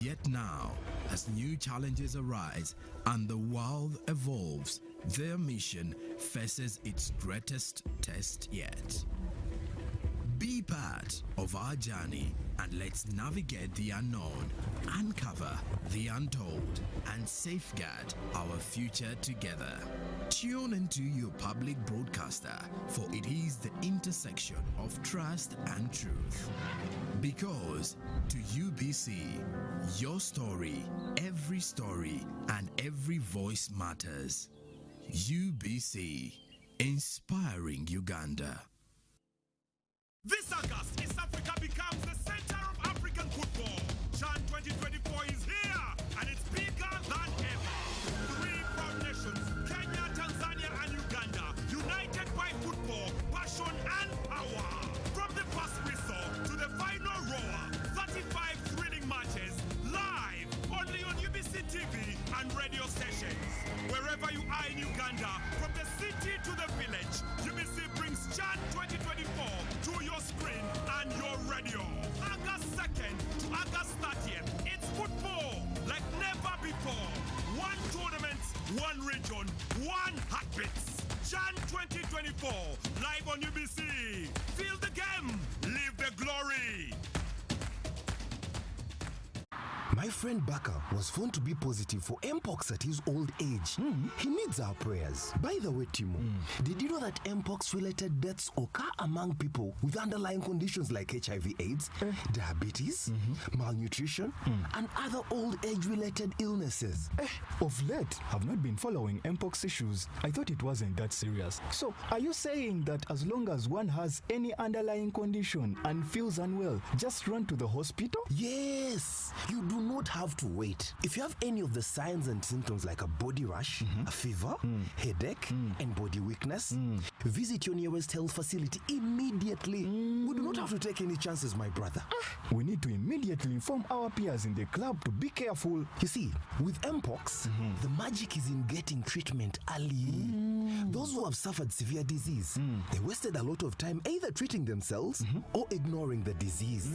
Yet now, as new challenges arise and the world evolves, their mission faces its greatest test yet. Be part of our journey and let's navigate the unknown, uncover the untold, and safeguard our future together. Tune into your public broadcaster, for it is the intersection of trust and truth. Because to UBC, your story, and every voice matters. UBC, inspiring Uganda. This August, East Africa becomes the center of African football. CHAN 2024 is here, and it's bigger than ever. 3 proud nations, Kenya, Tanzania, and Uganda, united by football, passion, and power. From the first whistle to the final roar, 35 thrilling matches, live, only on UBC TV and radio stations. Wherever you are in Uganda, from the city to the village, UBC brings CHAN 2024 to your screen and your radio. August 2nd to August 30th. It's football like never before. One tournament, one region, one heartbeat. CHAN 2024, live on UBC. Feel the game, live the glory. My friend Baka was found to be positive for Mpox at his old age. He needs our prayers. By the way, Timo, did you know that Mpox-related deaths occur among people with underlying conditions like HIV/AIDS, diabetes, malnutrition, and other old age-related illnesses? Of late, I've not been following Mpox issues. I thought it wasn't that serious. So, are you saying that as long as one has any underlying condition and feels unwell, just run to the hospital? Yes, you do not have to wait. If you have any of the signs and symptoms like a body rash, a fever, headache, and body weakness, visit your nearest health facility immediately. We do not have to take any chances, my brother. We need to immediately inform our peers in the club to be careful. You see, with Mpox, the magic is in getting treatment early. Those who have suffered severe disease, they wasted a lot of time either treating themselves or ignoring the disease.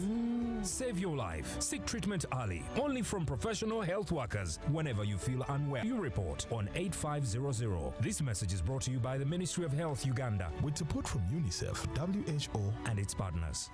Save your life. Seek treatment early. Only from professional health workers. Whenever you feel unwell, you report on 8500. This message is brought to you by the Ministry of Health Uganda with support from UNICEF, WHO, and its partners.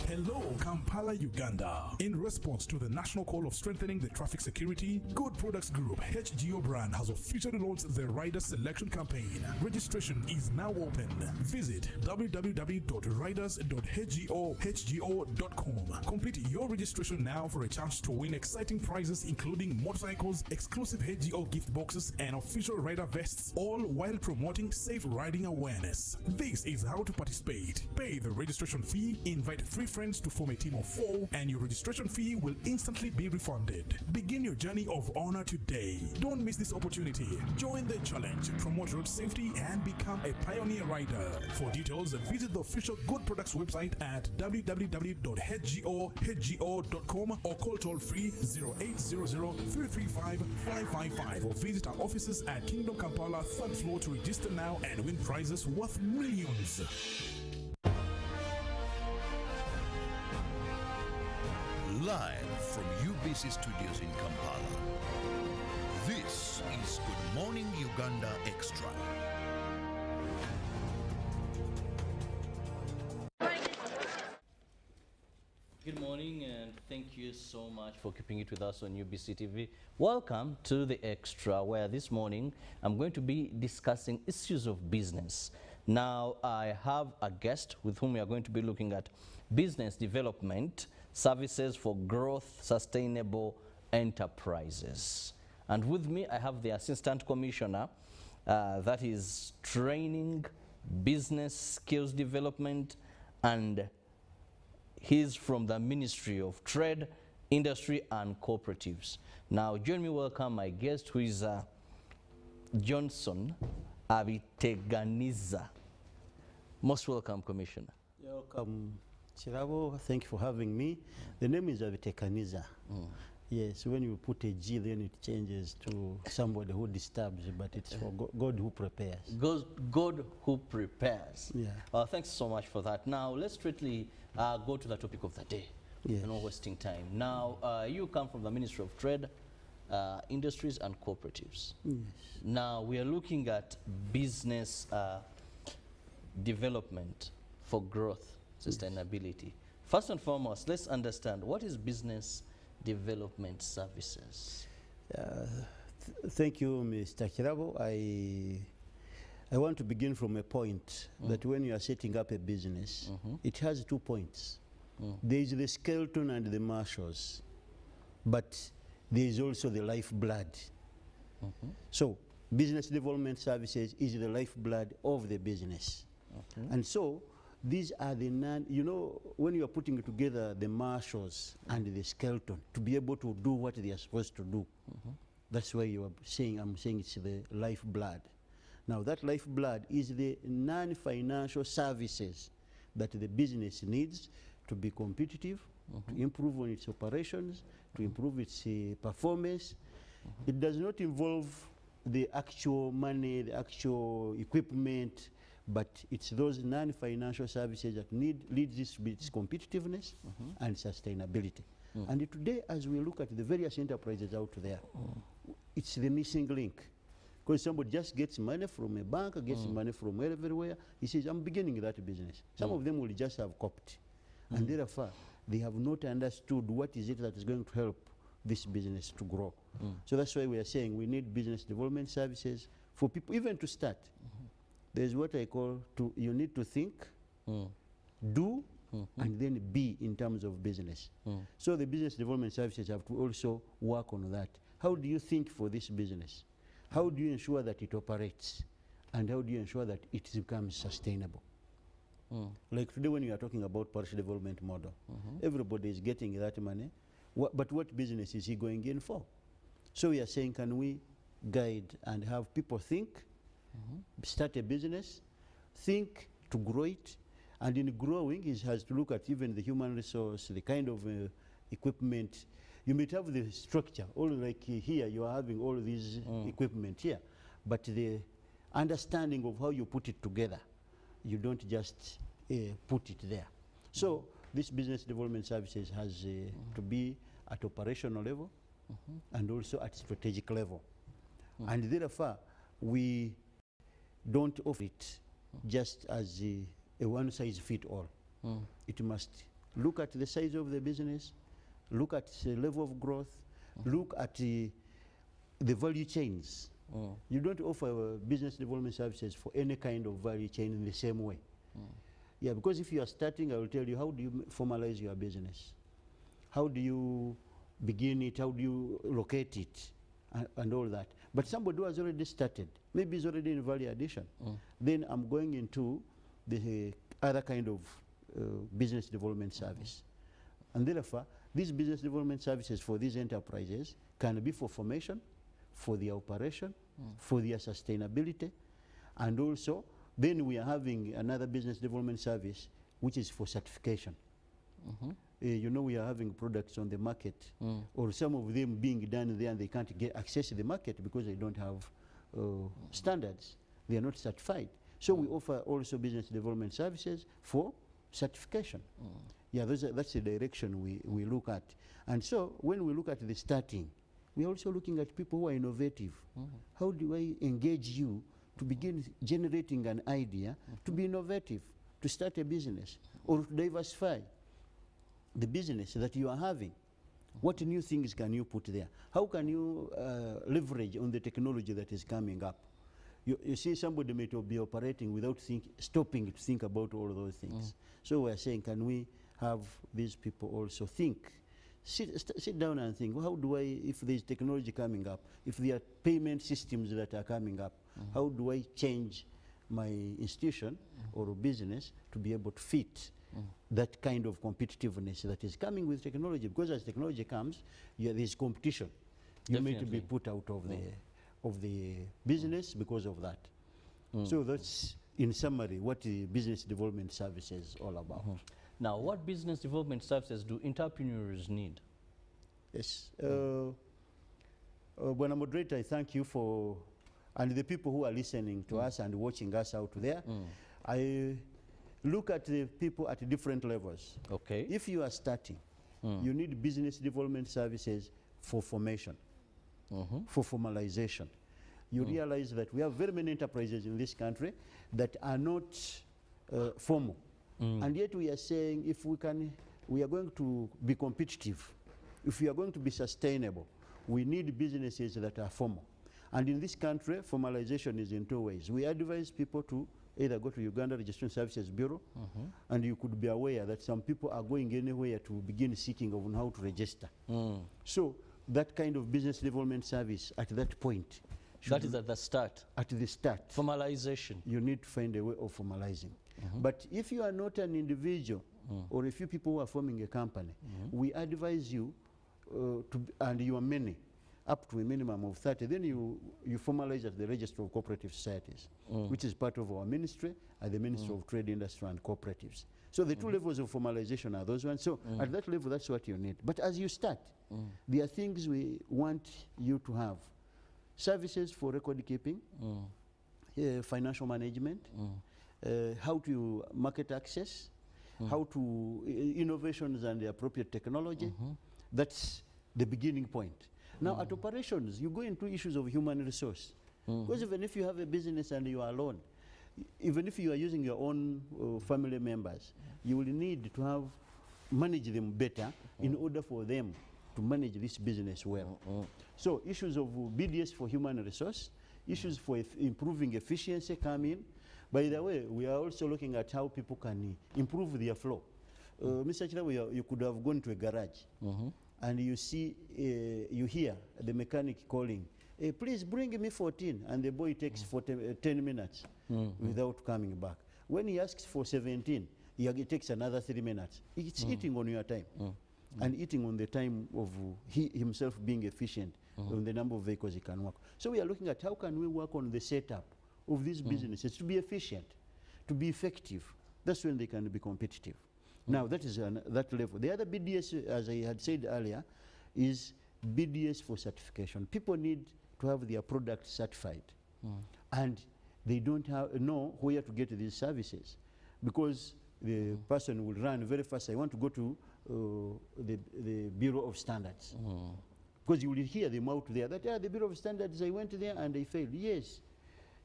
Hello, Kampala, Uganda. In response to the national call of strengthening the traffic security, Good Products Group HGO brand has officially launched the Rider Selection Campaign. Registration is now open. Visit www.riders.hgo.com. Complete your registration now for a chance to win exciting prizes including motorcycles, exclusive HGO gift boxes, and official rider vests, all while promoting safe riding awareness. This is how to participate. Pay the registration fee, invite 3 friends to form a team of 4, and your registration fee will instantly be refunded. Begin your journey of honor today. Don't miss this opportunity. Join the challenge, promote road safety, and become a pioneer rider. For details, visit the official Good Products website at www.hgo.com or call toll-free 0800-335-555 or visit our offices at Kingdom Kampala 3rd floor to register now and win prizes worth millions. Live from UBC Studios in Kampala, this is Good Morning Uganda Extra. Good morning and thank you so much for keeping it with us on UBC TV. Welcome to the Extra, where this morning I'm going to be discussing issues of business. Now I have a guest with whom we are going to be looking at business development, services for growth, sustainable enterprises. And with me, I have the Assistant Commissioner, that is training, business skills development, and he's from the Ministry of Trade, Industry, and Cooperatives. Now, join me welcome my guest, who is Johnson Abiteganiza. Most welcome, Commissioner. You're welcome, Chirabo. Thank you for having me. The name is Avitekaniza. Yes, when you put a G, then it changes to somebody who disturbs, but it's for God who prepares. God who prepares. Yeah. Thanks so much for that. Now, let's straightly go to the topic of the day. Yes. We're not wasting time. Now, you come from the Ministry of Trade, Industries and Cooperatives. Yes. Now, we are looking at business development for growth, sustainability. First and foremost, let's understand what is business development services. Thank you, Mr. Kirabo. I want to begin from a point that when you are setting up a business, it has 2 points. There is the skeleton and the muscles, but there is also the lifeblood. So, business development services is the lifeblood of the business. And so, these are the you know, when you are putting together the muscles and the skeleton to be able to do what they are supposed to do, that's why you are saying, I'm saying it's the lifeblood. Now, that lifeblood is the non-financial services that the business needs to be competitive, to improve on its operations, to improve its performance. It does not involve the actual money, the actual equipment, but it's those non-financial services that leads this to its competitiveness and sustainability. And today, as we look at the various enterprises out there, it's the missing link. Because somebody just gets money from a bank, gets money from everywhere. He says, I'm beginning that business. Some of them will just have copped. And therefore, they have not understood what is it that is going to help this business to grow. So that's why we are saying we need business development services for people, even to start. There's what I call, you need to think, do, and then be in terms of business. So the business development services have to also work on that. How do you think for this business? How do you ensure that it operates? And how do you ensure that it becomes sustainable? Like today when you are talking about partial development model, everybody is getting that money, but what business is he going in for? So we are saying, can we guide and have people think, start a business, think to grow it, and in growing, it has to look at even the human resource, the kind of equipment. You might have the structure, all like here, you are having all these equipment here, but the understanding of how you put it together, you don't just put it there. So this business development services has to be at operational level and also at strategic level. And therefore, we don't offer it just as a one-size-fits-all. It must look at the size of the business, look at the level of growth, look at the value chains. You don't offer business development services for any kind of value chain in the same way. Yeah, because if you are starting, I will tell you, how do you formalize your business? How do you begin it? How do you locate it? And all that. But somebody who has already started, maybe is already in value addition, then I'm going into the other kind of business development service. And therefore, these business development services for these enterprises can be for formation, for their operation, for their sustainability, and also then we are having another business development service which is for certification. You know, we are having products on the market, or some of them being done there and they can't get access to the market because they don't have standards. They are not certified. So we offer also business development services for certification. Yeah, that's the direction we look at. And so when we look at the starting, we are also looking at people who are innovative. How do I engage you to begin generating an idea, to be innovative, to start a business, or to diversify the business that you are having? What new things can you put there? How can you leverage on the technology that is coming up? You see, somebody may be operating without stopping to think about all those things. So we're saying, can we have these people also think? Sit down and think, well, how do I, if there's technology coming up, if there are payment systems that are coming up, how do I change my institution or business to be able to fit that kind of competitiveness that is coming with technology? Because as technology comes, there's competition. You may be put out of the business because of that. So that's, in summary, what the business development service is all about. Now, what business development services do entrepreneurs need? Yes. When I'm moderator, I thank you for, and the people who are listening to us and watching us out there. I look at the people at different levels. Okay. If you are starting, You need business development services for formation, for formalization. You realize that we have very many enterprises in this country that are not formal. And yet we are saying if we are going to be competitive, if we are going to be sustainable, we need businesses that are formal. And in this country, formalization is in two ways. We advise people to either go to Uganda Registration Services Bureau, and you could be aware that some people are going anywhere to begin seeking on how to register. So that kind of business development service at that point. That is at the start. At the start. Formalization. You need to find a way of formalizing. But if you are not an individual, or a few people who are forming a company, we advise you, and you are many, up to a minimum of 30, then you formalize at the Register of Cooperative Societies, which is part of our ministry, and the Ministry of Trade, Industry and Cooperatives. So the two levels of formalization are those ones. So at that level, that's what you need. But as you start, there are things we want you to have. Services for record keeping, financial management, how to market access, how to innovations and the appropriate technology. That's the beginning point. Now at operations, you go into issues of human resource. Because even if you have a business and you are alone, even if you are using your own family members, you will need to manage them better in order for them to manage this business well. So issues of BDS for human resource, issues for improving efficiency come in. By the way, we are also looking at how people can improve their flow. Mr. Chirabu, you could have gone to a garage and you see, you hear the mechanic calling, hey, please bring me 14, and the boy takes 10 minutes without coming back. When he asks for 17, he takes another 3 minutes. It's eating on your time. And eating on the time of himself being efficient on the number of vehicles he can work. So we are looking at how can we work on the setup of these businesses to be efficient, to be effective. That's when they can be competitive. Now that is that level. The other BDS, as I had said earlier, is BDS for certification. People need to have their product certified. And they don't know where to get these services, because the person will run very fast. I want to go to the Bureau of Standards. Because you will hear them out there that the Bureau of Standards, I went there and I failed. Yes.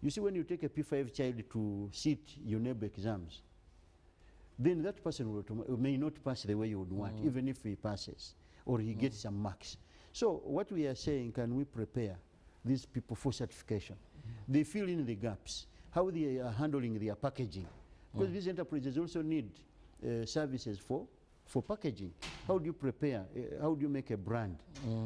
You see, when you take a P5 child to sit UNEB exams, then that person may not pass the way you would want, even if he passes or he gets some marks. So what we are saying, can we prepare these people for certification? They fill in the gaps, how they are handling their packaging. Because these enterprises also need services for packaging. How do you prepare? How do you make a brand?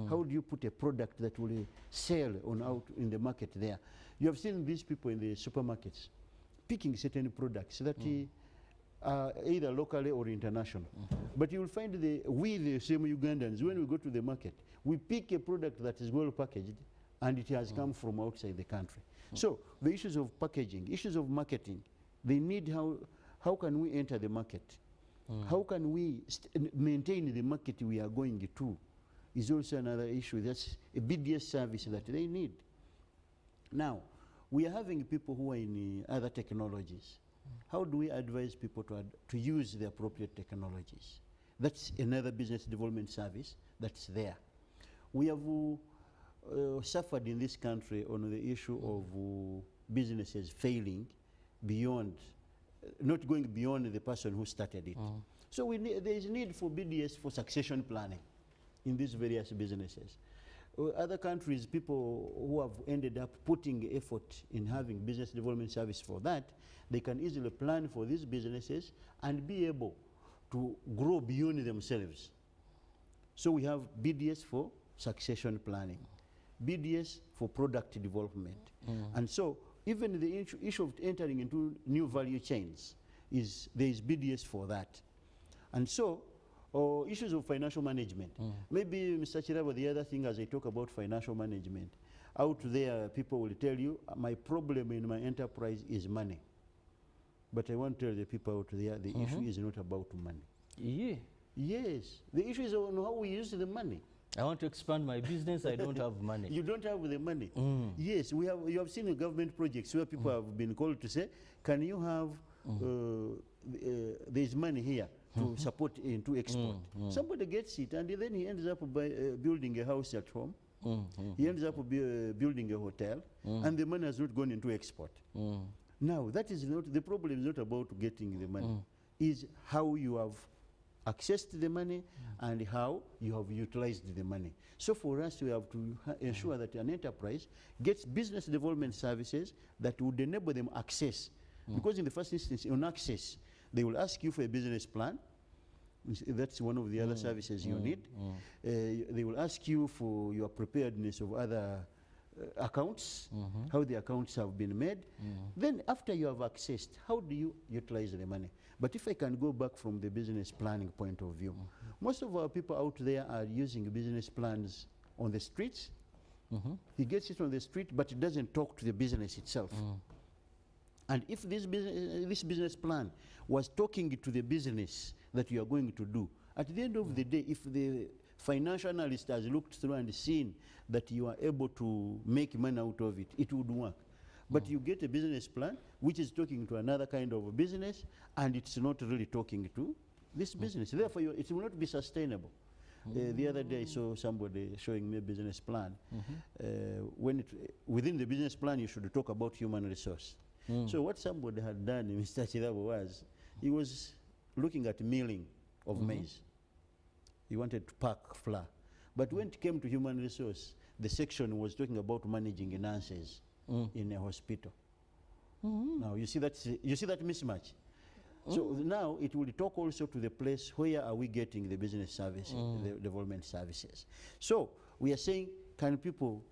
How do you put a product that will sell out in the market there? You have seen these people in the supermarkets picking certain products that are either locally or international. But you will find we, the same Ugandans, when we go to the market, we pick a product that is well packaged and it has come from outside the country. So the issues of packaging, issues of marketing, they need how can we enter the market? How can we maintain the market we are going to is also another issue. That's a BDS service that they need. Now, we are having people who are in other technologies. How do we advise people to use the appropriate technologies? That's another business development service that's there. We have suffered in this country on the issue of businesses failing beyond, not going beyond the person who started it. So there is need for BDS for succession planning in these various businesses. Other countries, people who have ended up putting effort in having business development service for that, they can easily plan for these businesses and be able to grow beyond themselves. So we have BDS for succession planning, BDS for product development. And so even the issue of entering into new value chains, there is BDS for that. And so issues of financial management. Maybe, Mr. Chirabo, the other thing as I talk about financial management, out there people will tell you, my problem in my enterprise is money. But I want to tell the people out there, the issue is not about money. Yes, the issue is on how we use the money. I want to expand my business, I don't have money. You don't have the money. Yes, you have seen the government projects where people have been called to say, can you have, there's money here. to support into export. Somebody gets it, and then he ends up by, building a house at home. He ends up building a hotel, and the money has not gone into export. Now, that is not, the problem is not about getting the money, is how you have accessed the money and how you have utilized the money. So for us, we have to ensure that an enterprise gets business development services that would enable them access. Because in the first instance, on access, they will ask you for a business plan. That's one of the other services you need. They will ask you for your preparedness of other accounts, how the accounts have been made. Then after you have accessed, how do you utilize the money? But if I can go back from the business planning point of view, most of our people out there are using business plans on the streets. He gets it on the street, but it doesn't talk to the business itself. And if this business plan was talking to the business that you are going to do, at the end of the day, if the financial analyst has looked through and seen that you are able to make money out of it, it would work. But you get a business plan which is talking to another kind of a business, and it's not really talking to this business. Therefore, it will not be sustainable. The other day I saw somebody showing me a business plan. Within the business plan, you should talk about human resource. So what somebody had done, Mr. Chirabo, was he was looking at milling of maize. He wanted to pack flour. But when it came to human resource, the section was talking about managing nurses in a hospital. Now you see that mismatch. So now it will talk also to the place where are we getting the business service, the development services. So we are saying, can people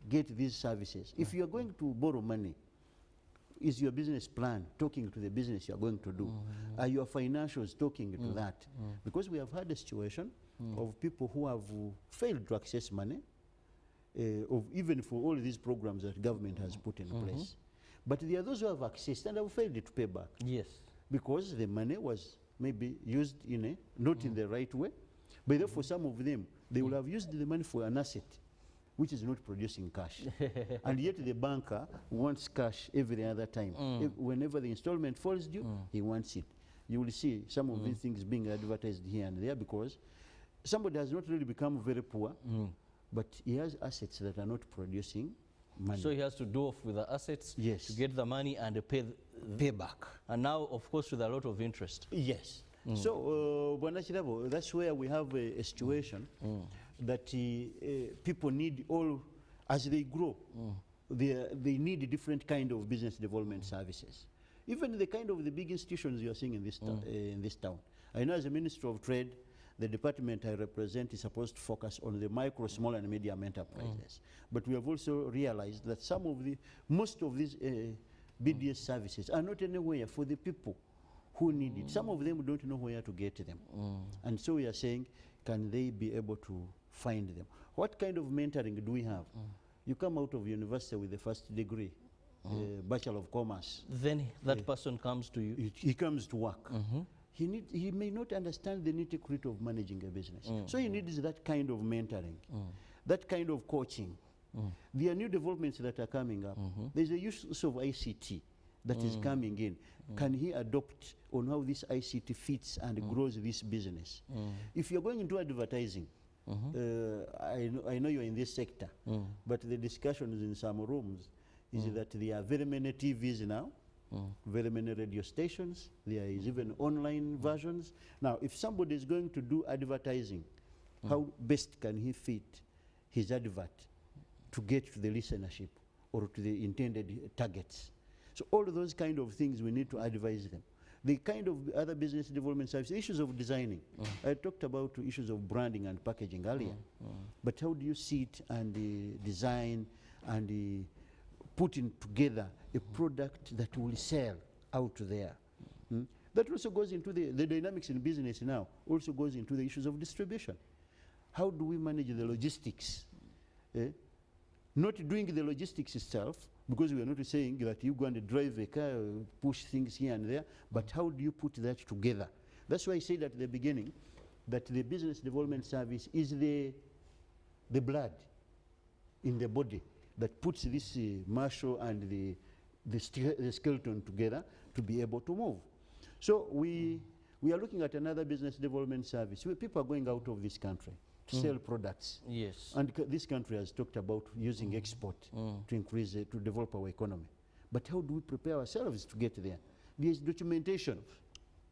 get these services? If you are going to borrow money, is your business plan talking to the business you are going to do? Are your financials talking to that? Because we have had a situation of people who have failed to access money, even for all these programs that government has put in place. But there are those who have accessed and have failed to pay back. Yes. Because the money was maybe used in a, not in the right way. But therefore, some of them, they will have used the money for an asset which is not producing cash. And yet the banker wants cash every other time. Whenever the installment falls due, he wants it. You will see some of these things being advertised here and there because somebody has not really become very poor, but he has assets that are not producing money. So he has to do off with the assets Yes. to get the money and Pay back. And now, of course, with a lot of interest. Yes. So, Bwana Chirabo, that's where we have a situation that people need all, as they grow, they need a different kind of business development services. Even the kind of the big institutions you are seeing in this town. I know as a Minister of Trade, the department I represent is supposed to focus on the micro, small and medium enterprises. But we have also realized that most of these BDS services are not anywhere for the people who need it. Some of them don't know where to get them. And so we are saying, can they be able to find them? What kind of mentoring do we have? You come out of university with a first degree, Bachelor of Commerce. Then that person comes to you. He comes to work. He may not understand the nitty-gritty of managing a business. So he needs that kind of mentoring, that kind of coaching. There are new developments that are coming up. There's a use of ICT that is coming in. Can he adopt on how this ICT fits and grows this business? If you're going into advertising, I know you're in this sector, but the discussions in some rooms is that there are very many TVs now, very many radio stations, there is even online versions. Now, if somebody is going to do advertising, how best can he fit his advert to get to the listenership or to the intended targets? So all of those kind of things we need to advise them. The kind of other business development services, issues of designing. I talked about issues of branding and packaging earlier. But how do you see it and design and putting together a product that will sell out there? That also goes into the dynamics in business now, also goes into the issues of distribution. How do we manage the logistics? Not doing the logistics itself, because we are not saying that you go and drive a car, push things here and there, but how do you put that together? That's why I said at the beginning that the business development service is the blood in the body that puts this muscle and the skeleton together to be able to move. So we We are looking at another business development service where people are going out of this country to sell products. Yes. And this country has talked about using export to increase, to develop our economy. But how do we prepare ourselves to get there? There's documentation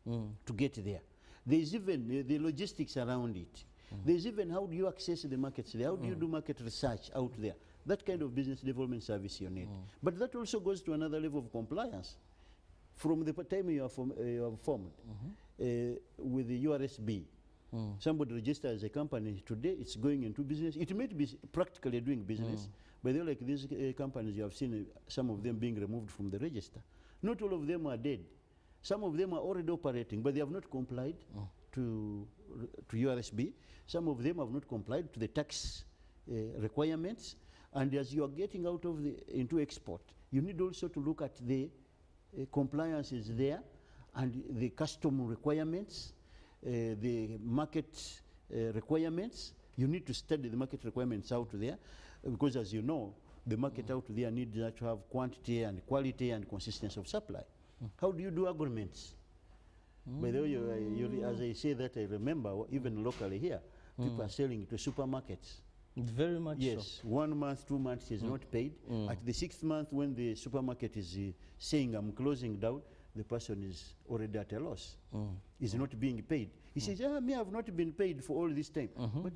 to get there. There's even the logistics around it. There's even how do you access the markets there? How do you do market research out there? That kind of business development service you need. But that also goes to another level of compliance. From the time you are formed with the URSB, somebody registers a company today, it's going into business. It may be practically doing business, but they're like these companies, you have seen some of them being removed from the register. Not all of them are dead. Some of them are already operating, but they have not complied to URSB. Some of them have not complied to the tax requirements. And as you are getting out of into export, you need also to look at the compliances there and the custom requirements, the market requirements. You need to study the market requirements out there because, as you know, the market out there needs to have quantity and quality and consistency of supply. How do you do agreements? By the way, as I say that, I remember even locally here, people are selling to supermarkets. Very much yes, 1 month, 2 months is not paid. At the 6th month, when the supermarket is saying I'm closing down, the person is already at a loss. Is not being paid. He says, me, I've not been paid for all this time. But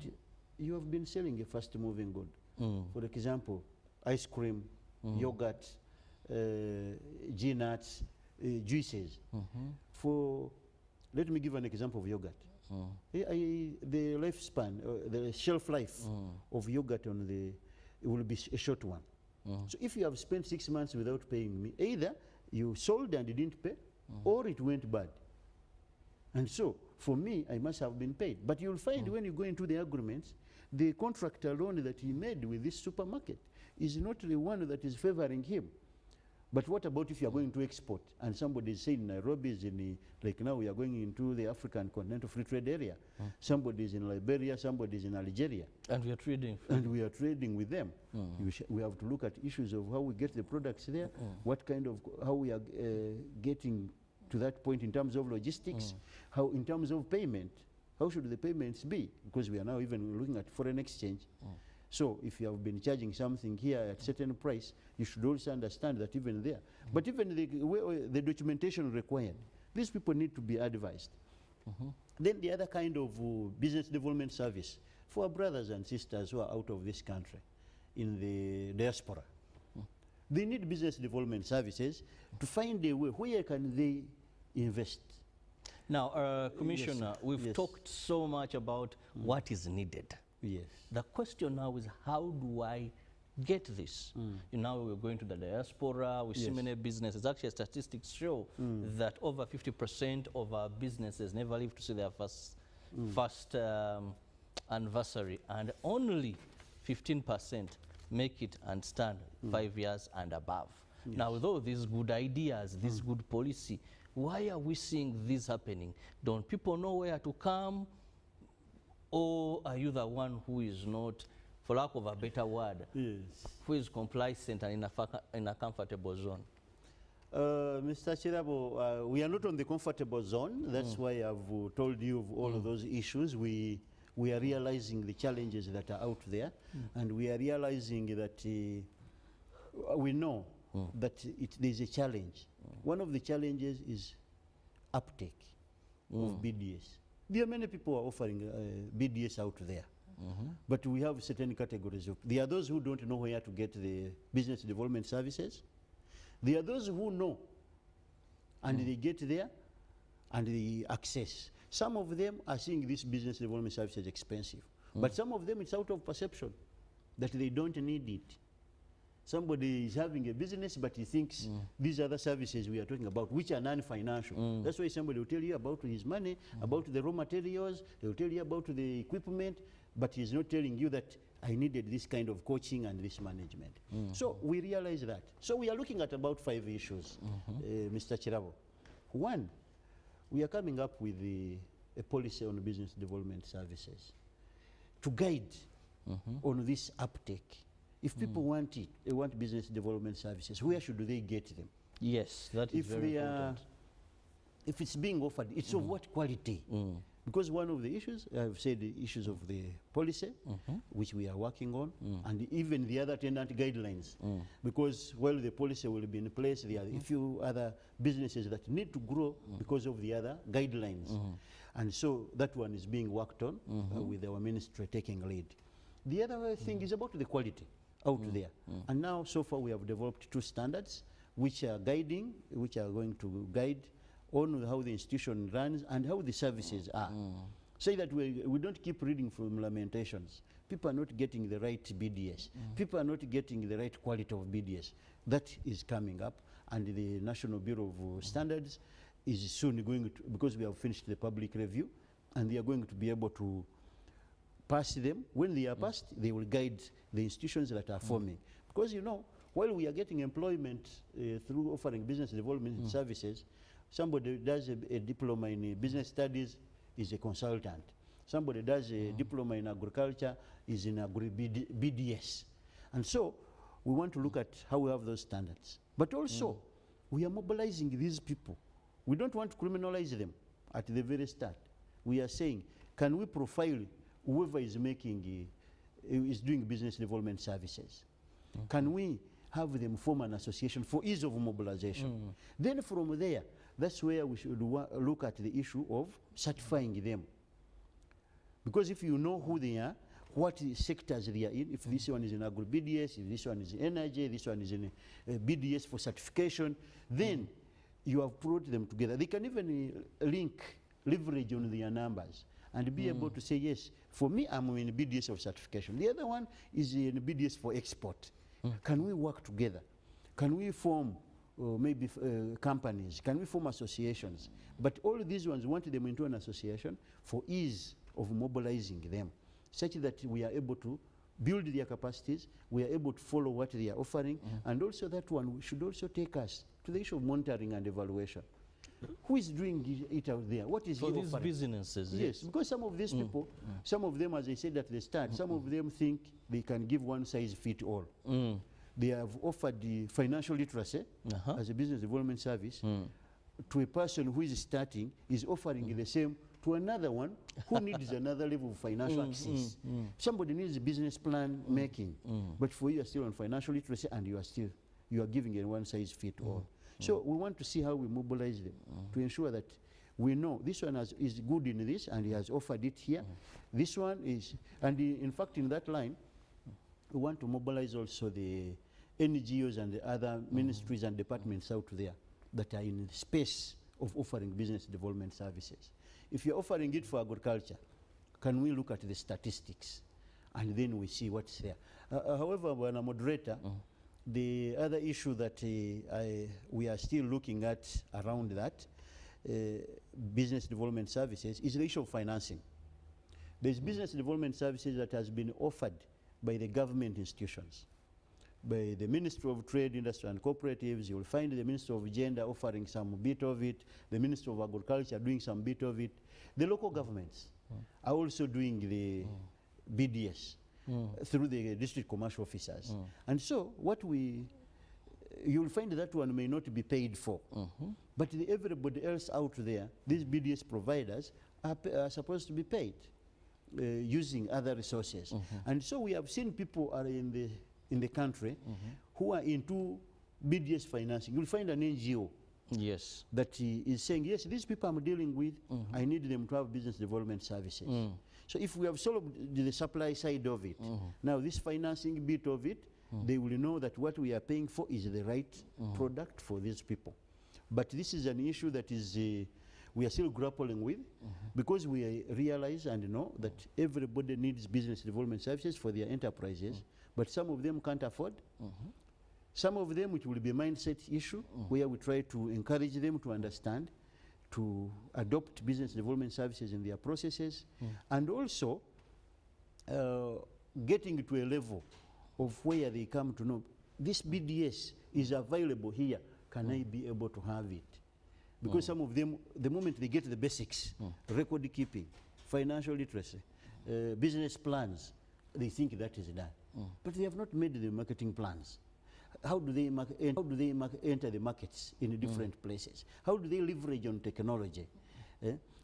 you have been selling a fast-moving good. For example, ice cream, yogurt, nuts, juices. Let me give an example of yogurt. The lifespan, the shelf life of yogurt it will be a short one. So if you have spent 6 months without paying me, either you sold and didn't pay, or it went bad. And so, for me, I must have been paid. But you'll find when you go into the agreements, the contract alone that he made with this supermarket is not the one that is favoring him. But what about if you are going to export and somebody is saying Nairobi is in like now we are going into the African Continental Free Trade Area. Somebody is in Liberia, somebody is in Algeria. And we are trading. And we are trading with them. We have to look at issues of how we get the products there, what kind of, how we are getting to that point in terms of logistics, how in terms of payment, how should the payments be? Because we are now even looking at foreign exchange. So if you have been charging something here at a certain price, you should also understand that even there. But even the documentation required, these people need to be advised. Then the other kind of business development service for our brothers and sisters who are out of this country in the diaspora. They need business development services to find a way where can they invest. Now, Commissioner, we've talked so much about what is needed. Yes. The question now is, how do I get this? Now we're going to the diaspora, we see many businesses. Actually, statistics show that over 50% of our businesses never live to see their first anniversary, and only 15% make it and stand 5 years and above. Now, with all these good ideas, this good policy, why are we seeing this happening? Don't people know where to come? Or are you the one who is not, for lack of a better word, who is complacent and in a comfortable zone? Mr. Chirabo, we are not on the comfortable zone. That's why I've told you of all of those issues. We are realizing the challenges that are out there, and we are realizing that we know that there's a challenge. One of the challenges is uptake of BDS. There are many people who are offering BDS out there, but we have certain categories. There are those who don't know where to get the business development services. There are those who know, and they get there, and they access. Some of them are seeing this business development service as expensive, but some of them it's out of perception that they don't need it. Somebody is having a business, but he thinks these other services we are talking about, which are non-financial. That's why somebody will tell you about his money, about the raw materials, they will tell you about the equipment, but he's not telling you that I needed this kind of coaching and this management. So we realize that. So we are looking at about 5 issues, Mr. Chirabo. One, we are coming up with a policy on business development services to guide on this uptake. If people want it, they want business development services, where should they get them? Yes, that is very important. if it's being offered, it's of what quality? Because one of the issues, I've said the issues of the policy, which we are working on, and even the other tenant guidelines. Because while the policy will be in place, there are a few other businesses that need to grow because of the other guidelines. And so that one is being worked on with our ministry taking lead. The other thing is about the quality out there. And now, so far, we have developed 2 standards which are guiding, which are going to guide on how the institution runs and how the services are. Say that we don't keep reading from lamentations. People are not getting the right BDS. People are not getting the right quality of BDS. That is coming up, and the National Bureau of Standards is soon going to, because we have finished the public review, and they are going to be able to pass them. When they are passed, they will guide the institutions that are forming. Because, you know, while we are getting employment through offering business development services, somebody does a diploma in business studies is a consultant. Somebody does a diploma in agriculture is in BDS. And so we want to look at how we have those standards. But also, we are mobilizing these people. We don't want to criminalize them at the very start. We are saying, can we profile whoever is making, is doing business development services? Can we have them form an association for ease of mobilization? Then from there, that's where we should look at the issue of certifying them. Because if you know who they are, what sectors they are in, if this one is in agro-BDS, if this one is in energy, this one is in BDS for certification, then you have brought them together. They can even leverage on their numbers and be able to say, yes, for me, I'm in BDS of certification. The other one is in BDS for export. Can we work together? Can we form maybe companies? Can we form associations? But all these ones want them into an association for ease of mobilizing them, such that we are able to build their capacities, we are able to follow what they are offering, and also that one should also take us to the issue of monitoring and evaluation. Who is doing it out there? What is for he these offering? businesses? Yes, because some of these people, some of them, as I said at the start, some of them think they can give one size fit all. They have offered the financial literacy as a business development service to a person who is starting, is offering the same to another one who needs another level of financial access. Somebody needs a business plan making, but for you are still on financial literacy and you are giving a one size fit all. So we want to see how we mobilize them to ensure that we know this one is good in this and he has offered it here. This one is, and in fact in that line, we want to mobilize also the NGOs and the other ministries and departments out there that are in the space of offering business development services. If you're offering it for agriculture, can we look at the statistics and then we see what's there? However, when a moderator, the other issue that we are still looking at around that business development services is the issue of financing. There's business development services that has been offered by the government institutions. By the Ministry of Trade, Industry and Cooperatives, you will find the Ministry of Gender offering some bit of it, the Ministry of Agriculture doing some bit of it. The local governments are also doing the BDS through the district commercial officers. And so what you'll find that one may not be paid for. But everybody else out there, these BDS providers, are supposed to be paid using other resources. And so we have seen people are in the country who are into BDS financing. You'll find an NGO that is saying, yes, these people I'm dealing with, I need them to have business development services. So if we have solved the supply side of it, now this financing bit of it, they will know that what we are paying for is the right product for these people. But this is an issue that is we are still grappling with because we realize and know that everybody needs business development services for their enterprises, but some of them can't afford. Some of them it will be a mindset issue where we try to encourage them to understand, to adopt business development services in their processes, and also getting to a level of where they come to know this BDS is available here, can I be able to have it? Because some of them, the moment they get the basics, record keeping, financial literacy, business plans, they think that is done. But they have not made the marketing plans. how do they enter the markets in different places? How do they leverage on technology?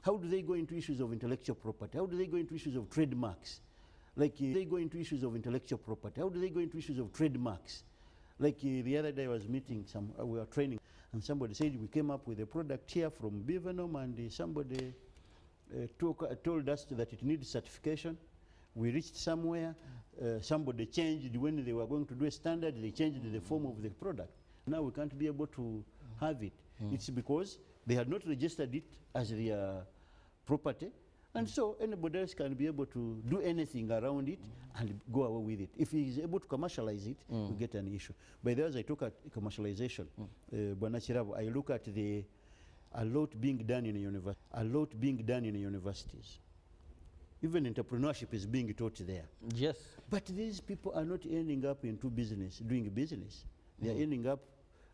How do they go into issues of intellectual property? How do they go into issues of trademarks? Like they go into issues of intellectual property. How do they go into issues of trademarks? Like the other day I was meeting we were training, and somebody said we came up with a product here from Bevenum, and somebody told us that it needs certification. We reached somewhere, somebody changed when they were going to do a standard, they changed the form of the product. Now we can't be able to have it. It's because they had not registered it as their property, and so anybody else can be able to do anything around it and go away with it. If he is able to commercialize it, we get an issue. But as I talk at commercialization, I look at a lot being done in universities. Even entrepreneurship is being taught there. Yes. But these people are not ending up into business, doing business. They are ending up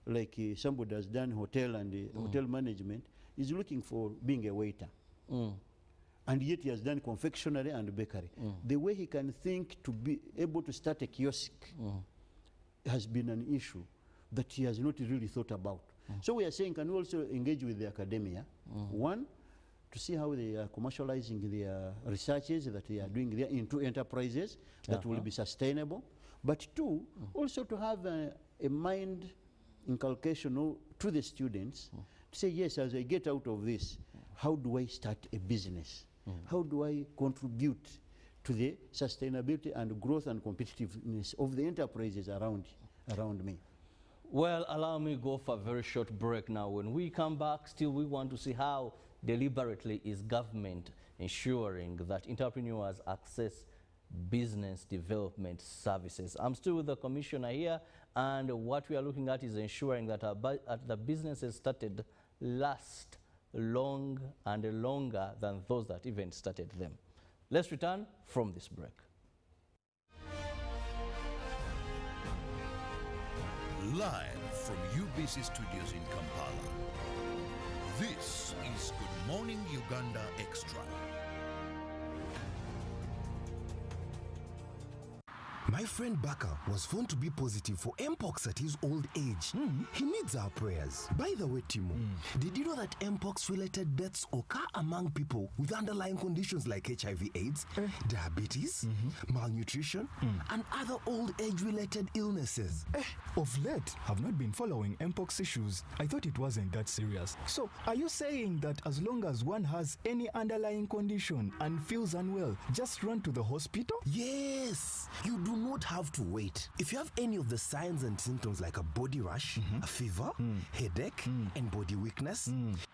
like somebody has done hotel and hotel management, is looking for being a waiter. And yet he has done confectionery and bakery. The way he can think to be able to start a kiosk has been an issue that he has not really thought about. So we are saying, can we also engage with the academia? One, to see how they are commercializing their researches that they are doing there into enterprises that will be sustainable. But two, also to have a mind inculcation to the students to say, yes, as I get out of this, how do I start a business? How do I contribute to the sustainability and growth and competitiveness of the enterprises around me? Well, allow me to go for a very short break now. When we come back, still we want to see how deliberately is government ensuring that entrepreneurs access business development services. I'm still with the commissioner here, and what we are looking at is ensuring that the businesses started last long and longer than those that even started them. Let's return from this break. Live from UBC Studios in Kampala, this is Good Morning Uganda Extra. My friend Baka was found to be positive for Mpox at his old age. He needs our prayers. By the way, Timo, did you know that Mpox-related deaths occur among people with underlying conditions like HIV/AIDS, diabetes, malnutrition, and other old age-related illnesses? Of late, I've not been following Mpox issues. I thought it wasn't that serious. So, are you saying that as long as one has any underlying condition and feels unwell, just run to the hospital? Yes! You do not have to wait. If you have any of the signs and symptoms like a body rash, a fever, headache, and body weakness,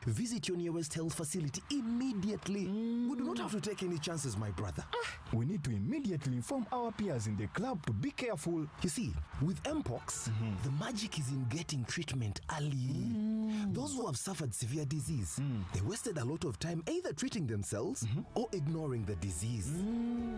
visit your nearest health facility immediately. We do not have to take any chances, my brother. We need to immediately inform our peers in the club to be careful. You see, with Mpox, the magic is in getting treatment early. Those who have suffered severe disease, they wasted a lot of time either treating themselves or ignoring the disease.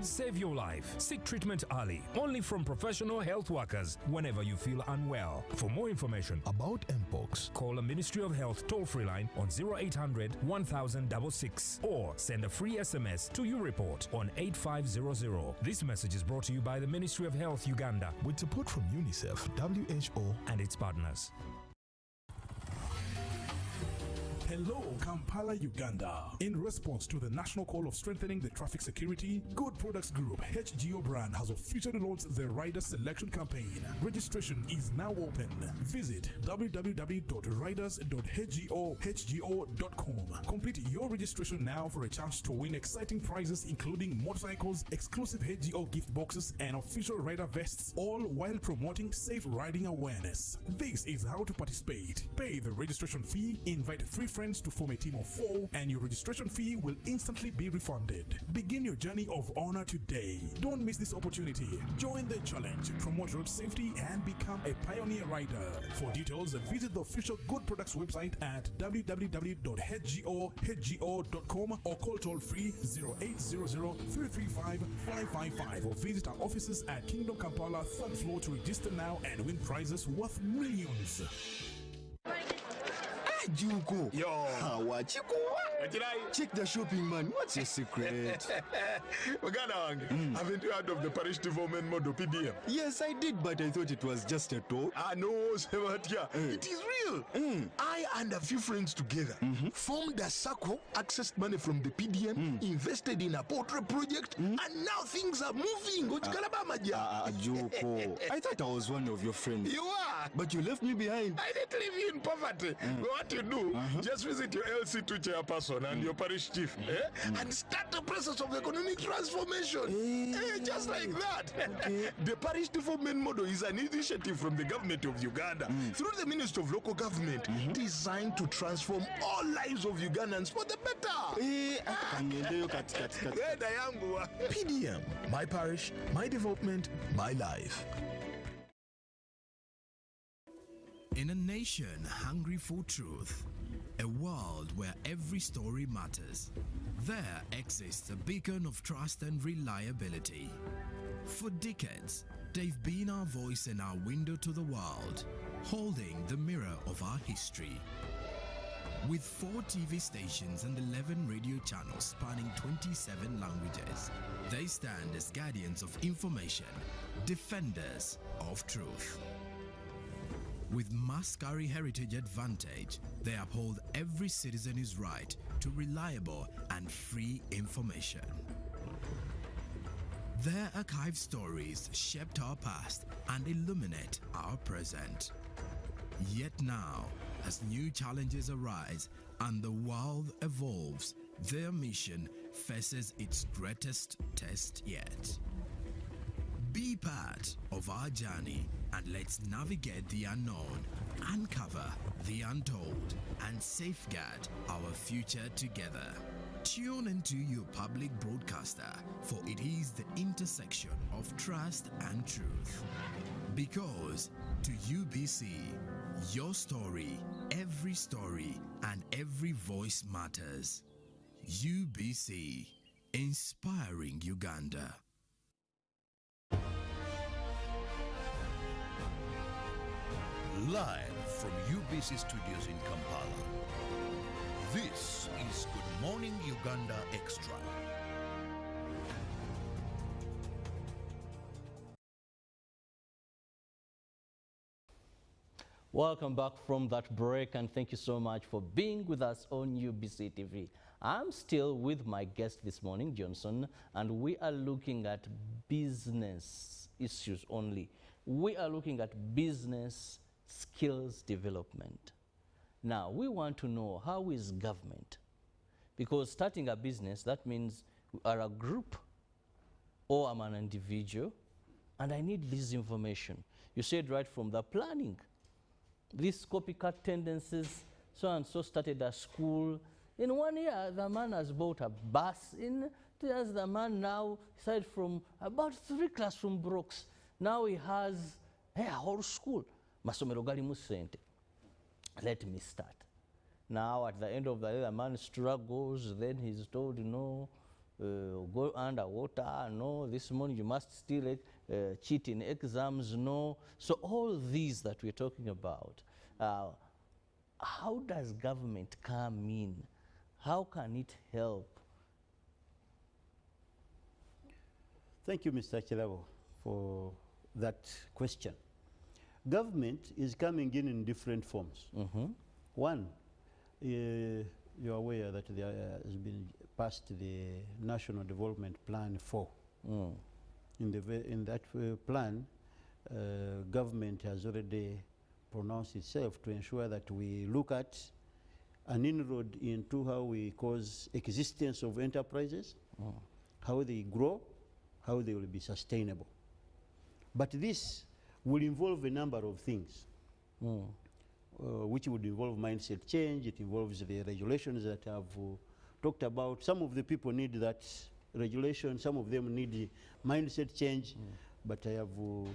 Save your life. Seek treatment early. Only from professional health workers whenever you feel unwell. For more information about Mpox, call the Ministry of Health toll-free line on 0800 1066 or send a free SMS to YouReport on 8500. This message is brought to you by the Ministry of Health Uganda with support from UNICEF, WHO, and its partners. Hello, Kampala, Uganda. In response to the national call of strengthening the traffic security, Good Products Group HGO brand has officially launched the Rider Selection Campaign. Registration is now open. Visit www.riders.hgo.com. Complete your registration now for a chance to win exciting prizes including motorcycles, exclusive HGO gift boxes, and official rider vests, all while promoting safe riding awareness. This is how to participate. Pay the registration fee, invite 3 friends to form a team of 4, and your registration fee will instantly be refunded. Begin your journey of honor today. Don't miss this opportunity. Join the challenge, promote road safety, and become a pioneer rider. For details, visit the official Good Products website at www.hgo.com or call toll-free 0800-335-555 or visit our offices at Kingdom Kampala 3rd floor to register now and win prizes worth millions. Juko. Yo. Hawachikuwa. Check the shopping, man. What's your secret? Haven't you heard of the parish development model, PDM? Yes, I did, but I thought it was just a talk. No, Sebatia. It is real. I and a few friends together formed a circle, accessed money from the PDM, invested in a poultry project, and now things are moving. Joko, I thought I was one of your friends. You are. But you left me behind. I didn't leave you in poverty. What you do, just visit your LC2 chairperson and your parish chief and start the process of economic transformation. Just like that. The parish development model is an initiative from the government of Uganda through the Ministry of Local Government designed to transform all lives of Ugandans for the better. PDM, my parish, my development, my life. In a nation hungry for truth, a world where every story matters, there exists a beacon of trust and reliability. For decades, they've been our voice and our window to the world, holding the mirror of our history. With 4 TV stations and 11 radio channels spanning 27 languages, they stand as guardians of information, defenders of truth. With Mascari Heritage Advantage, they uphold every citizen's right to reliable and free information. Their archive stories shaped our past and illuminate our present. Yet now, as new challenges arise and the world evolves, their mission faces its greatest test yet. Be part of our journey and let's navigate the unknown, uncover the untold, and safeguard our future together. Tune into your public broadcaster, for it is the intersection of trust and truth. Because to UBC, your story, and every voice matters. UBC, inspiring Uganda. Live from UBC Studios in Kampala, this is Good Morning Uganda Extra. Welcome back from that break, and thank you so much for being with us on UBC TV. I'm still with my guest this morning, Johnson, and we are looking at business issues only. We are looking at business skills development. Now, we want to know, how is government? Because starting a business, that means we are a group or I'm an individual, and I need this information. You said right from the planning. These copycat tendencies, so and so started a school. In 1 year, the man has bought a bus. In 2 years, the man now, aside from about 3 classroom blocks, now he has a whole school. Masomero galimu sente. Let me start. Now, at the end of the day, the man struggles. Then he's told, no, go underwater. No, this morning you must still cheat in exams. No. So all these that we're talking about, how does government come in? How can it help? Thank you, Mr. Chilabo, for that question. Government is coming in different forms. One, you're aware that there has been passed the National Development Plan 4. In that plan, government has already pronounced itself to ensure that we look at an inroad into how we cause existence of enterprises, how they grow, how they will be sustainable. But this will involve a number of things, which would involve mindset change. It involves the regulations that I've talked about. Some of the people need that regulation, some of them need mindset change, but I have, we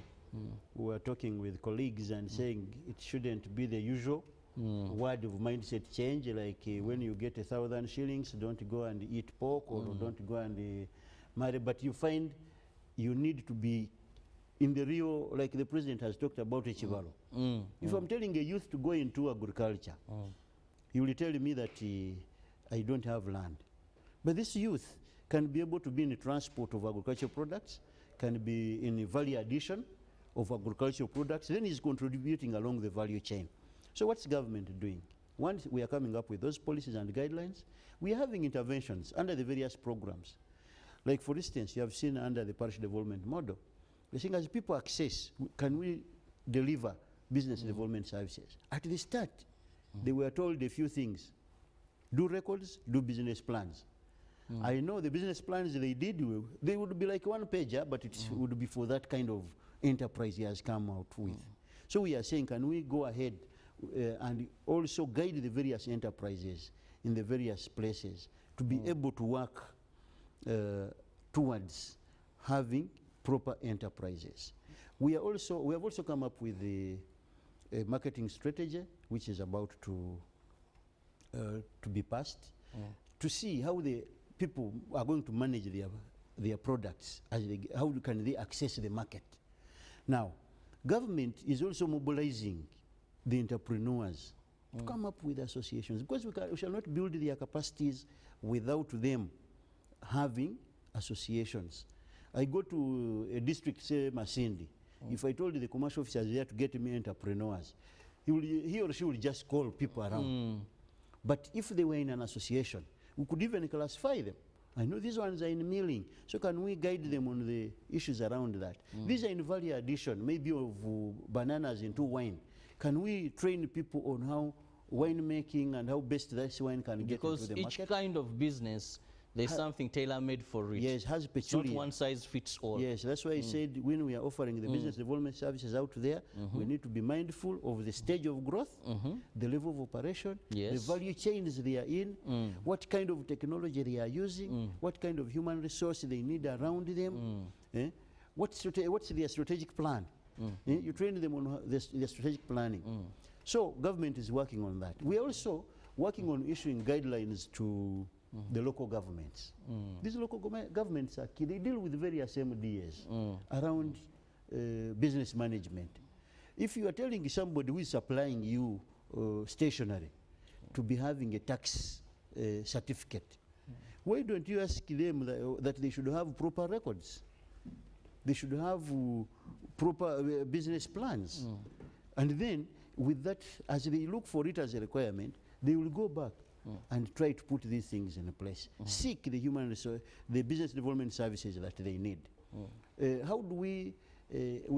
were talking with colleagues and saying it shouldn't be the usual word of mindset change, like when you get 1,000 shillings, don't go and eat pork, or don't go and marry, but you find you need to be in the real, like the president has talked about Echivalo. If I'm telling a youth to go into agriculture, he will tell me that I don't have land. But this youth can be able to be in the transport of agricultural products, can be in the value addition of agricultural products, then he's contributing along the value chain. So what's government doing? Once we are coming up with those policies and guidelines, we are having interventions under the various programs. Like for instance, you have seen under the parish development model, the thing as people access, can we deliver business development services? At the start, they were told a few things. Do records, do business plans. I know the business plans they did, they would be like one pager, but it would be for that kind of enterprise he has come out with. So we are saying, can we go ahead and also guide the various enterprises in the various places to be able to work towards having proper enterprises. We have also come up with the marketing strategy, which is about to be passed, to see how the people are going to manage their products, how can they access the market. Now, government is also mobilizing the entrepreneurs to come up with associations, because we shall not build their capacities without them having associations. I go to a district, say Masindi. If I told the commercial officers there to get me entrepreneurs, he or she will just call people around. But if they were in an association, we could even classify them. I know these ones are in milling, so can we guide them on the issues around that? These are in value addition, maybe of bananas into wine. Can we train people on how wine making and how best this wine can get into the market? Because each kind of business, there's something tailor-made for it. Yes, has peculiar. It's not one size fits all. Yes, that's why I said when we are offering the business development services out there, we need to be mindful of the stage of growth, the level of operation, the value chains they are in, what kind of technology they are using, what kind of human resource they need around them, what's their strategic plan. You train them on their strategic planning. So government is working on that. We are also working on issuing guidelines to the local governments. These local governments are key. They deal with various MDAs around business management. If you are telling somebody who is supplying you stationery to be having a tax certificate, why don't you ask them that they should have proper records? They should have proper business plans. And then with that, as they look for it as a requirement, they will go back and try to put these things in place. Seek the human resource, the business development services that they need. How do we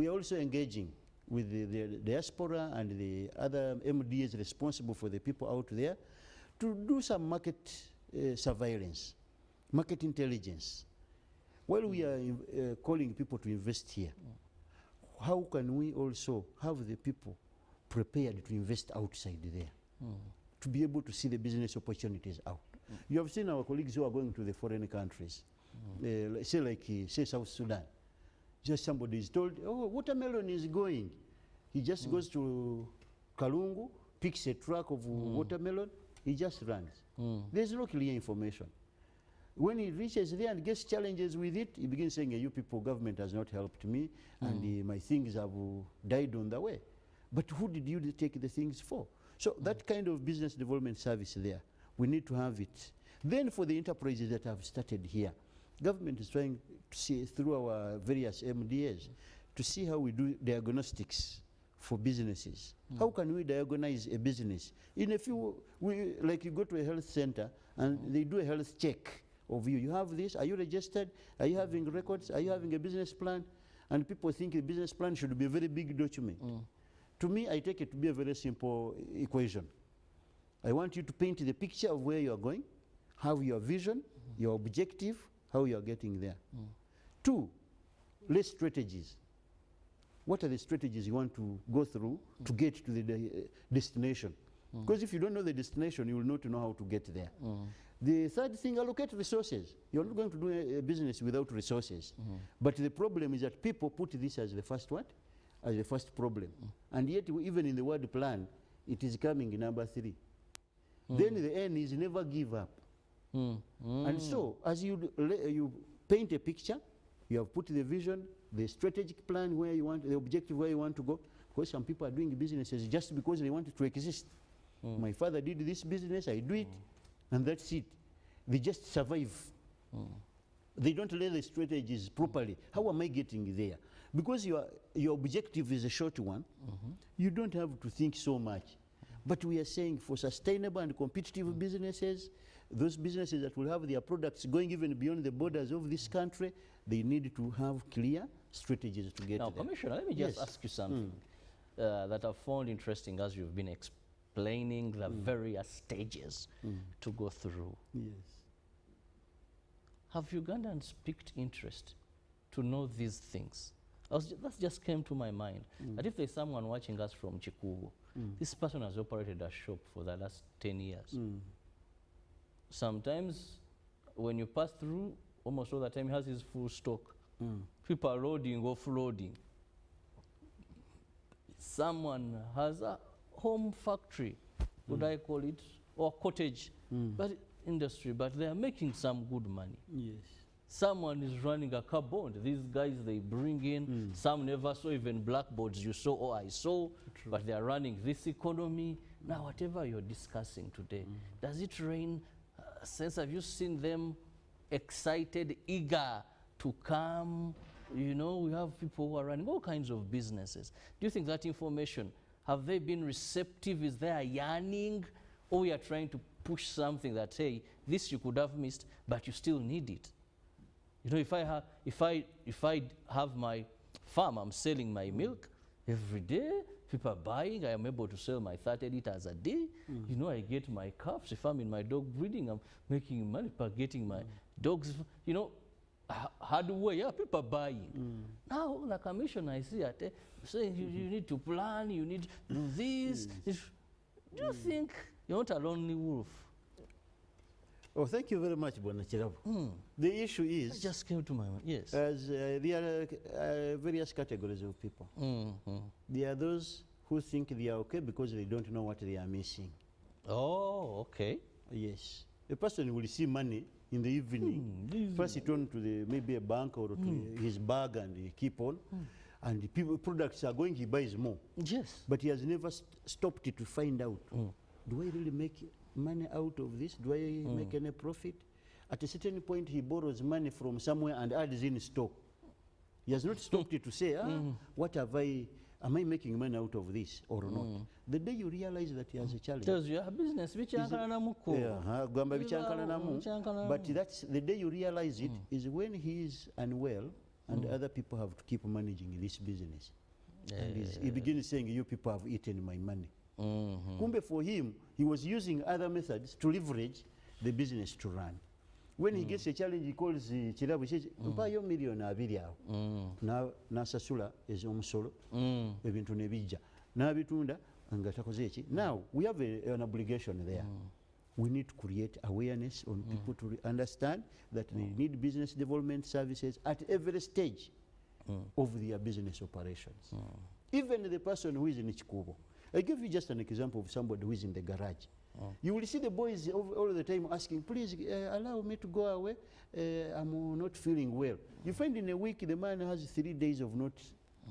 are also engaging with the diaspora and the other MDAs responsible for the people out there to do some market surveillance, market intelligence. While we are calling people to invest here, how can we also have the people prepared to invest outside there? To be able to see the business opportunities out. You have seen our colleagues who are going to the foreign countries, say South Sudan. Just somebody is told, oh, watermelon is going. He just goes to Kalungu, picks a truck of watermelon, he just runs. There's no clear information. When he reaches there and gets challenges with it, he begins saying, you people, government has not helped me, and my things have died on the way. But who did you take the things for? So that kind of business development service there, we need to have it. Then for the enterprises that have started here, government is trying to see through our various MDAs to see how we do diagnostics for businesses. How can we diagnose a business? In a few, like you go to a health center and they do a health check of you. You have this, are you registered? Are you having records? Are you having a business plan? And people think a business plan should be a very big document. To me, I take it to be a very simple equation. I want you to paint the picture of where you are going, have your vision, your objective, how you are getting there. 2, list strategies. What are the strategies you want to go through to get to the destination? Because if you don't know the destination, you will not know how to get there. The third thing, allocate resources. You're not going to do a business without resources. But the problem is that people put this as the first what? As the first problem. And yet, even in the word plan, it is coming number 3. Then the N is never give up. And so, as you paint a picture, you have put the vision, the strategic plan where you want, the objective where you want to go. Because some people are doing businesses just because they want to exist. My father did this business, I do it. and that's it. They just survive. They don't lay the strategies properly. How am I getting there? Because your objective is a short one, you don't have to think so much. But we are saying for sustainable and competitive businesses, those businesses that will have their products going even beyond the borders of this country, they need to have clear strategies to get Now, there. Commissioner, let me just ask you something that I've found interesting as you've been explaining the various stages to go through. Yes. Have Ugandans picked interest to know these things? That just came to my mind. That if there's someone watching us from Chikugo, this person has operated a shop for the last 10 years. Sometimes when you pass through, almost all the time he has his full stock. People are loading, offloading. Someone has a home factory, would I call it, or cottage but industry, but they are making some good money. Yes. Someone is running a car bond. These guys, they bring in, some never saw even blackboards you saw or I saw, but they are running this economy. Now, whatever you're discussing today, does it rain a sense? Have you seen them excited, eager to come? You know, we have people who are running all kinds of businesses. Do you think that information, have they been receptive? Is there a yearning? Or we are trying to push something that, hey, this you could have missed, but you still need it? You know, if I have my farm, I'm selling my milk every day. People are buying. I am able to sell my 30 liters a day. You know, I get my calves. If I'm in my dog breeding, I'm making money. People are getting my dogs. You know, hard way. Yeah, people are buying. Now, the commission I see at saying you need to plan. You need to do this. Do you think you're not a lonely wolf? Oh, thank you very much, Bwana Chirabu. The issue is... It just came to my mind, yes. As there are various categories of people. There are those who think they are okay because they don't know what they are missing. Oh, okay. Yes. A person will see money in the evening, pass it on to maybe a bank or to his bag, and he keep on. And the people, products are going, he buys more. Yes. But he has never stopped it to find out, do I really make money out of this? Do I make any profit? At a certain point, he borrows money from somewhere and adds in stock. He has not stopped it to say, what have am I making money out of this or not? The day you realize that he has a challenge. Tells you a business, but that's the day you realize it is when he is unwell and other people have to keep managing this business. And he begins saying, you people have eaten my money. Kumbe for him, he was using other methods to leverage the business to run. When he gets a challenge, he calls Chirabu, he says, mpayo million abiri awo. Nasasula ez'omusolo, ebintu ne bijja. N'abitunda nga takoze eki. Now, we have an obligation there. We need to create awareness on people to understand that they need business development services at every stage of their business operations. Even the person who is in Chikubo. I give you just an example of somebody who is in the garage. You will see the boys all the time asking, please allow me to go away. I'm not feeling well. You find in a week the man has 3 days of not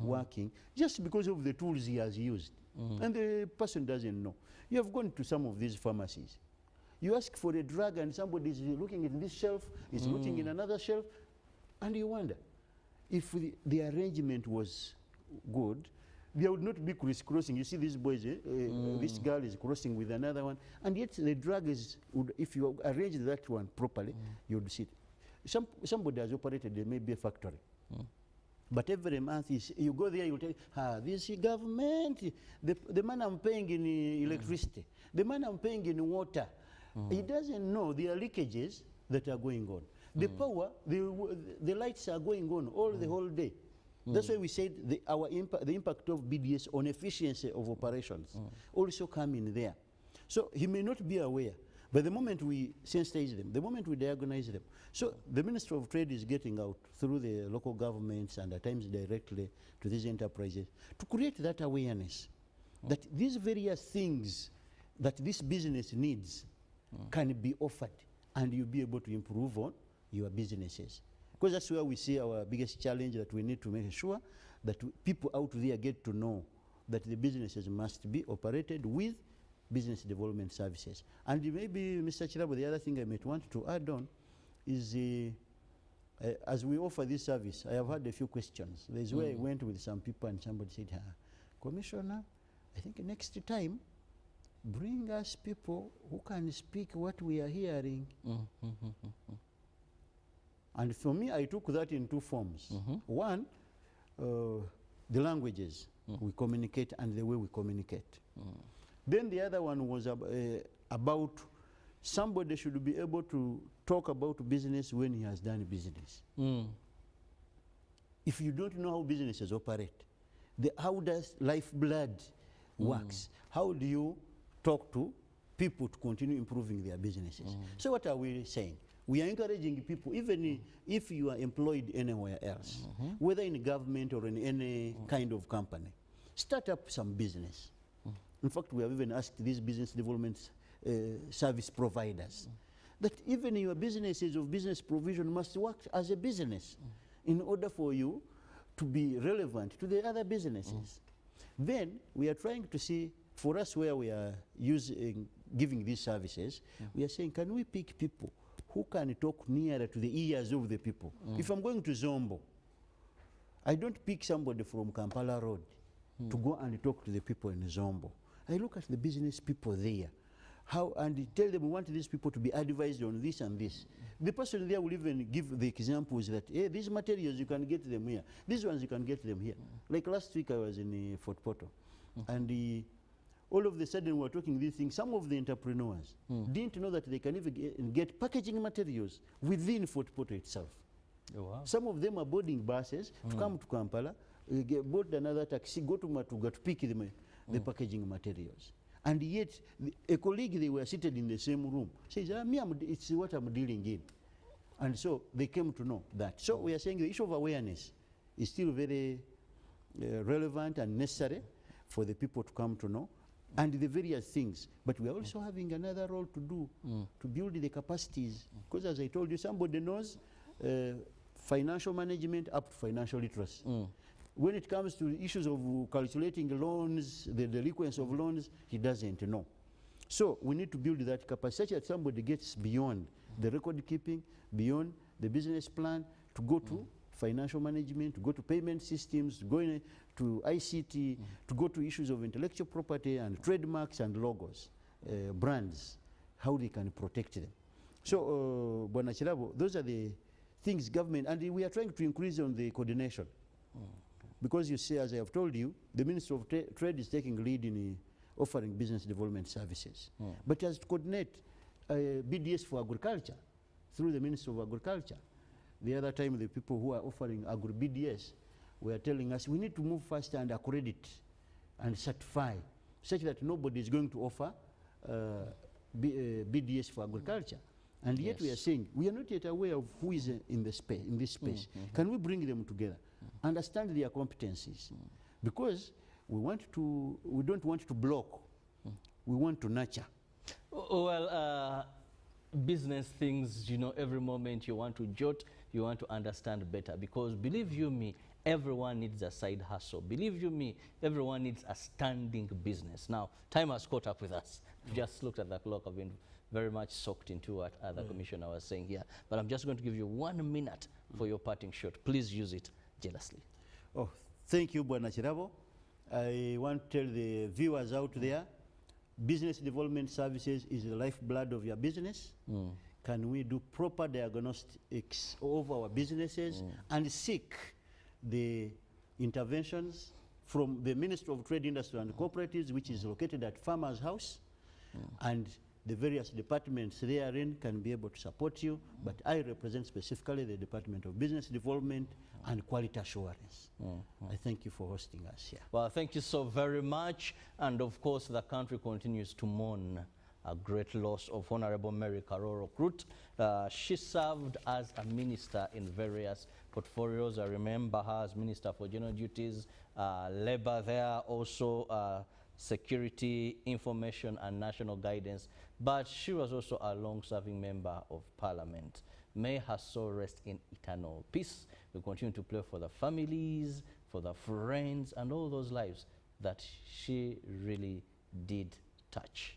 working just because of the tools he has used. And the person doesn't know. You have gone to some of these pharmacies. You ask for a drug and somebody is looking at this shelf, is looking in another shelf, and you wonder if the arrangement was good, there would not be crisscrossing. You see these boys, this girl is crossing with another one, and yet the drug is, if you arrange that one properly, you would see it. Somebody has operated maybe a factory. But every month, you go there, you tell, this government, the man I'm paying in electricity, the man I'm paying in water, he doesn't know there are leakages that are going on. The power, the lights are going on all the whole day. That's why we said the impact of BDS on efficiency of operations also come in there. So he may not be aware, but the moment we sensitize them, the moment we diagnose them, so the Ministry of Trade is getting out through the local governments and at times directly to these enterprises to create that awareness that these various things that this business needs can be offered, and you'll be able to improve on your businesses. Because that's where we see our biggest challenge, that we need to make sure that people out there get to know that the businesses must be operated with business development services. And maybe, Mr. Chirabo, the other thing I might want to add on is as we offer this service, I have had a few questions. There's where I went with some people and somebody said, Commissioner, I think next time, bring us people who can speak what we are hearing. And for me, I took that in two forms. One, the languages we communicate and the way we communicate. Then the other one was about somebody should be able to talk about business when he has done business. If you don't know how businesses operate, how does lifeblood works? How do you talk to people to continue improving their businesses? So what are we saying? We are encouraging people, even if you are employed anywhere else, whether in government or in any kind of company, start up some business. In fact, we have even asked these business development service providers that even your businesses of business provision must work as a business in order for you to be relevant to the other businesses. Then we are trying to see, for us where we are giving these services, we are saying, can we pick people who can talk nearer to the ears of the people? If I'm going to Zombo, I don't pick somebody from Kampala Road to go and talk to the people in Zombo. I look at the business people there, and tell them we want these people to be advised on this and this. The person there will even give the examples that, hey, these materials, you can get them here. These ones, you can get them here. Like last week, I was in Fort Portal, and all of a sudden, we were talking these things. Some of the entrepreneurs didn't know that they can even get packaging materials within Fort Portal itself. Oh, wow. Some of them are boarding buses to come to Kampala, board another taxi, go to Matuga to pick the packaging materials. And yet, a colleague, they were seated in the same room, says, it's what I'm dealing in. And so they came to know that. So we are saying the issue of awareness is still very relevant and necessary for the people to come to know, and the various things. But we are also having another role to do, to build the capacities. Because as I told you, somebody knows financial management up to financial literacy. When it comes to issues of calculating loans, the delinquency of loans, he doesn't know. So we need to build that capacity such that somebody gets beyond the record keeping, beyond the business plan, to go to financial management, to go to payment systems, to go to ICT, to go to issues of intellectual property and trademarks and logos, brands, how they can protect them. So, Bwana Chirabo, those are the things government, and we are trying to increase on the coordination. Because you see, as I have told you, the Ministry of Trade is taking lead in offering business development services. But has to coordinate BDS for agriculture through the Ministry of Agriculture. The other time, the people who are offering agri-BDS were telling us we need to move faster and accredit and certify such that nobody is going to offer BDS for agriculture. And yet we are saying we are not yet aware of who is in this space. Can we bring them together, understand their competencies? Because we don't want to block, we want to nurture. Well, business things, you know, every moment you want to jot, you want to understand better. Because believe you me, everyone needs a side hustle. Believe you me, everyone needs a standing business. Now, time has caught up with us. I've just looked at the clock. I've been very much soaked into what other commissioner was saying here. But I'm just going to give you 1 minute for your parting shot. Please use it jealously. Oh, thank you, Bwana Chirabo. I want to tell the viewers out there, business development services is the lifeblood of your business. Can we do proper diagnostics of our businesses and seek the interventions from the Ministry of Trade, Industry and Cooperatives, which is located at Farmers House, and the various departments therein can be able to support you, but I represent specifically the Department of Business Development and Quality Assurance. I thank you for hosting us here. Well, thank you so very much. And of course, the country continues to mourn a great loss of Honorable Mary Karoro Krut. She served as a minister in various portfolios. I remember her as Minister for General Duties, Labor there, also Security, Information and National Guidance. But she was also a long-serving member of Parliament. May her soul rest in eternal peace. We continue to pray for the families, for the friends, and all those lives that she really did touch.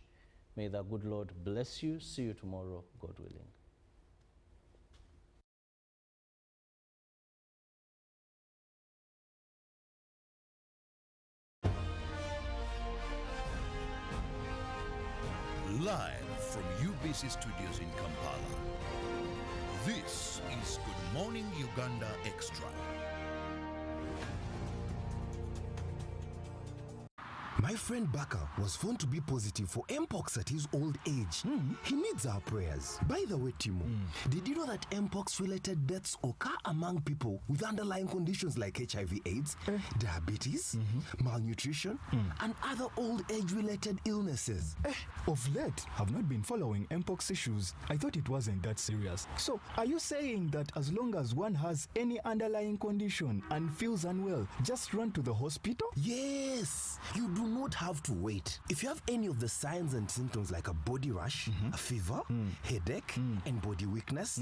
May the good Lord bless you. See you tomorrow, God willing. Live from UBC Studios in Kampala. This is Good Morning Uganda Extra. My friend Baka was found to be positive for Mpox at his old age. He needs our prayers. By the way, Timo, did you know that Mpox-related deaths occur among people with underlying conditions like HIV/AIDS, diabetes, malnutrition, and other old age-related illnesses? Of late, I've not been following Mpox issues. I thought it wasn't that serious. So, are you saying that as long as one has any underlying condition and feels unwell, just run to the hospital? Yes, you do not have to wait. If you have any of the signs and symptoms like a body rash, a fever, headache, and body weakness,